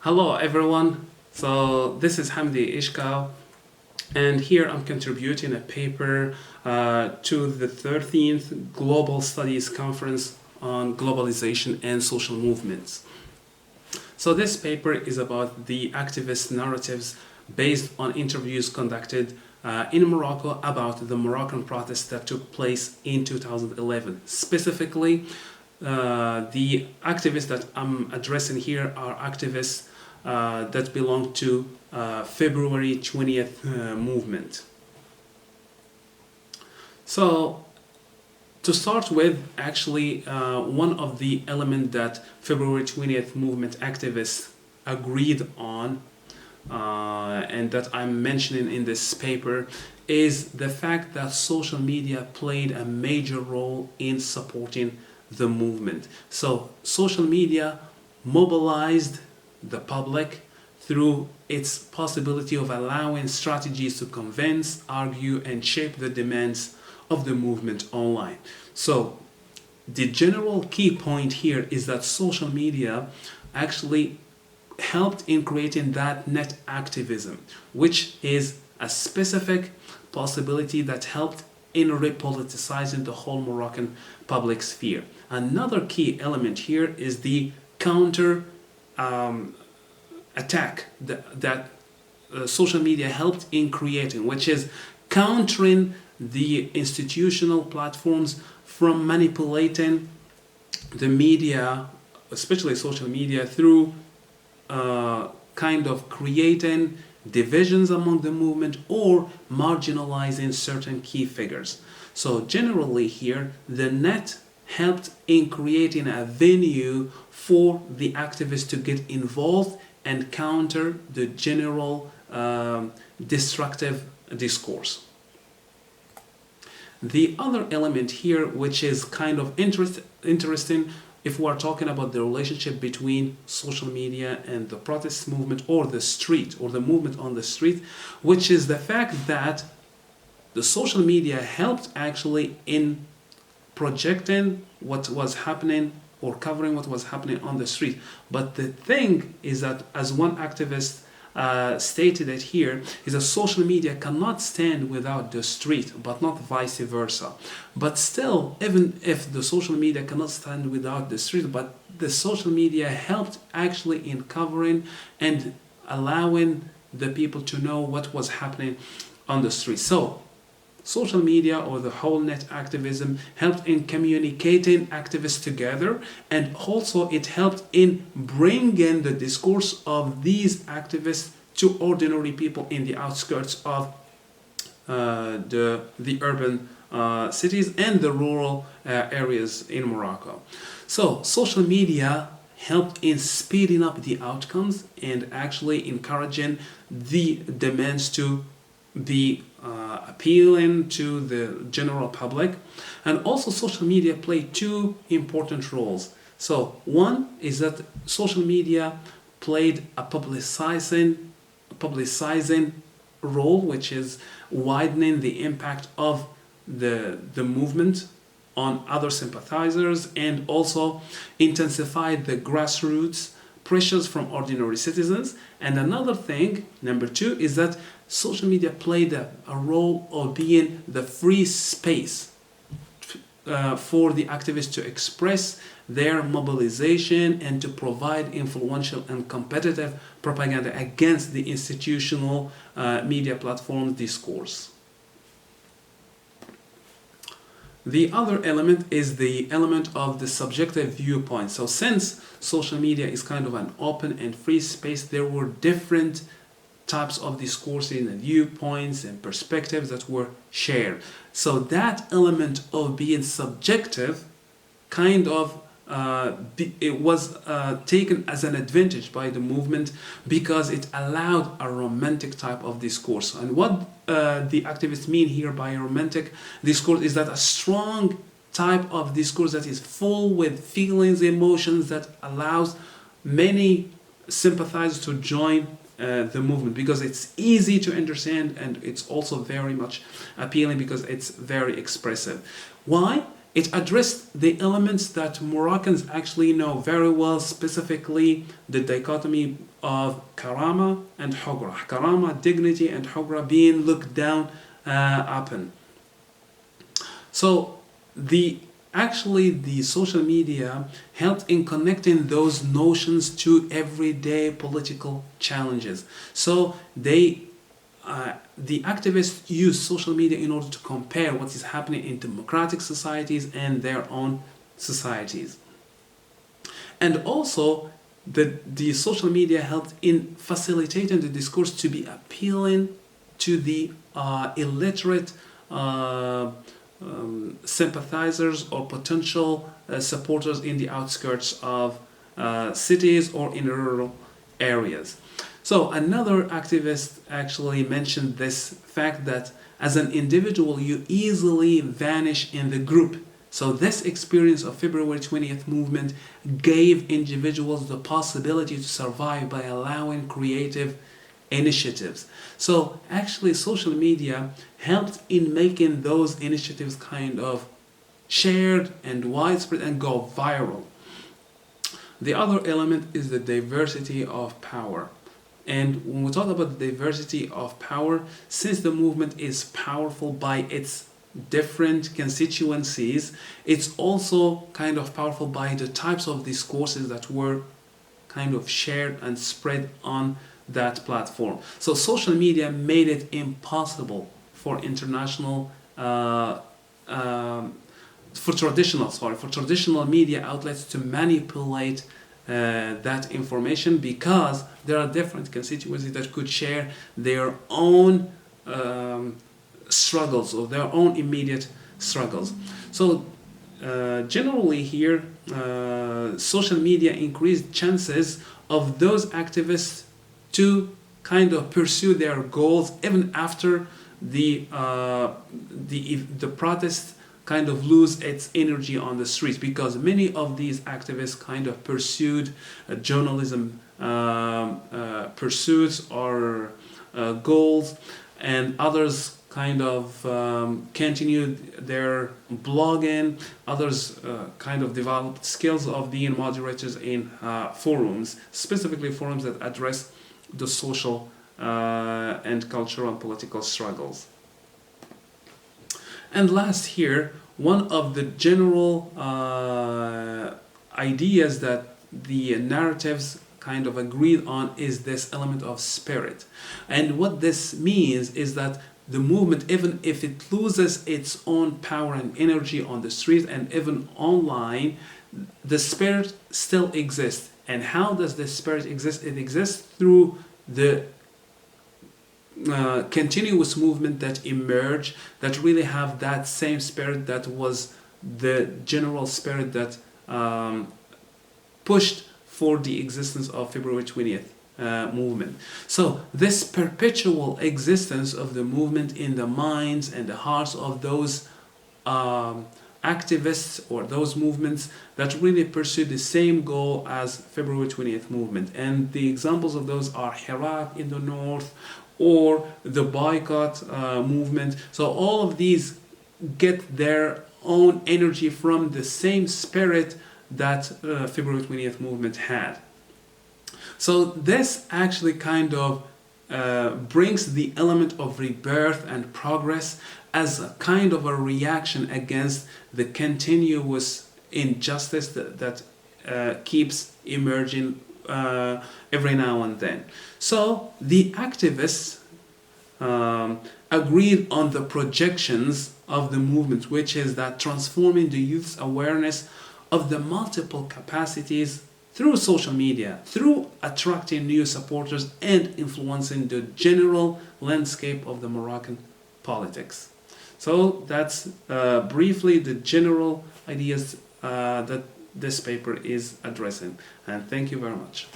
Hello everyone, so this is Hamdi Echkaou, and here I'm contributing a paper to the 13th Global Studies Conference on Globalization and Social Movements. So this paper is about the activist narratives based on interviews conducted in Morocco about the Moroccan protests that took place in 2011. Specifically, the activists that I'm addressing here are activists that belong to February 20th movement. So to start with, actually, one of the elements that February 20th movement activists agreed on and that I'm mentioning in this paper is the fact that social media played a major role in supporting the movement. So social media mobilized the public through its possibility of allowing strategies to convince, argue, and shape the demands of the movement online. So the general key point here is that social media actually helped in creating that net activism, which is a specific possibility that helped in repoliticizing the whole Moroccan public sphere. Another key element here is the counter attack that social media helped in creating, which is countering the institutional platforms from manipulating the media, especially social media, through kind of creating divisions among the movement or marginalizing certain key figures. So generally here, the net helped in creating a venue for the activists to get involved and counter the general destructive discourse. The other element here, which is kind of interesting if we are talking about the relationship between social media and the protest movement or the street or the movement on the street, which is the fact that the social media helped actually in projecting what was happening or covering what was happening on the street. But the thing is that, as one activist stated it here, is that social media cannot stand without the street, but not vice versa. But still, even if the social media cannot stand without the street, but the social media helped actually in covering and allowing the people to know what was happening on the street. So social media or the whole net activism helped in communicating activists together, and also it helped in bringing the discourse of these activists to ordinary people in the outskirts of the urban cities and the rural areas in Morocco. So social media helped in speeding up the outcomes and actually encouraging the demands to be appealing to the general public. And also social media played two important roles. So one is that social media played a publicizing role, which is widening the impact of the movement on other sympathizers, and also intensified the grassroots pressures from ordinary citizens. And another thing, number two, is that social media played a role of being the free space for the activists to express their mobilization and to provide influential and competitive propaganda against the institutional media platform discourse. The other element is the element of the subjective viewpoint. So since social media is kind of an open and free space, there were different types of discourses and viewpoints and perspectives that were shared. So that element of being subjective kind of it was taken as an advantage by the movement because it allowed a romantic type of discourse. And what the activists mean here by romantic discourse is that a strong type of discourse that is full with feelings, emotions, that allows many sympathizers to join the movement because it's easy to understand and it's also very much appealing because it's very expressive. Why? it addressed the elements that Moroccans actually know very well, specifically the dichotomy of karama and hugra. Karama, dignity, and hugra being looked down upon. So the social media helped in connecting those notions to everyday political challenges. So the activists use social media in order to compare what is happening in democratic societies and their own societies. And also, the social media helped in facilitating the discourse to be appealing to the illiterate sympathizers or potential supporters in the outskirts of cities or in rural areas. So another activist actually mentioned this fact that as an individual you easily vanish in the group. So this experience of February 20th movement gave individuals the possibility to survive by allowing creative initiatives. So actually social media helped in making those initiatives kind of shared and widespread and go viral. The other element is the diversity of power. And when we talk about the diversity of power, since the movement is powerful by its different constituencies, it's also kind of powerful by the types of discourses that were kind of shared and spread on that platform. So social media made it impossible for traditional media outlets to manipulate that information, because there are different constituencies that could share their own struggles or their own immediate struggles. So generally here, social media increased chances of those activists to kind of pursue their goals even after the protest kind of lose its energy on the streets, because many of these activists kind of pursued journalism pursuits or goals, and others kind of continued their blogging, others kind of developed skills of being moderators in forums, specifically forums that address the social and cultural and political struggles. And last here, one of the general ideas that the narratives kind of agreed on is this element of spirit. And what this means is that the movement, even if it loses its own power and energy on the street and even online, the spirit still exists. And how does the spirit exist? It exists through the continuous movement that emerge, that really have that same spirit that was the general spirit that pushed for the existence of February 20th movement. So this perpetual existence of the movement in the minds and the hearts of those activists or those movements that really pursue the same goal as February 20th movement. And the examples of those are Herat in the north, or the boycott movement. So all of these get their own energy from the same spirit that February 20th movement had. So this actually kind of brings the element of rebirth and progress as a kind of a reaction against the continuous injustice that keeps emerging every now and then. So the activists agreed on the projections of the movement, which is that transforming the youth's awareness of the multiple capacities through social media, through attracting new supporters and influencing the general landscape of the Moroccan politics. So that's briefly the general ideas that this paper is addressing. And thank you very much.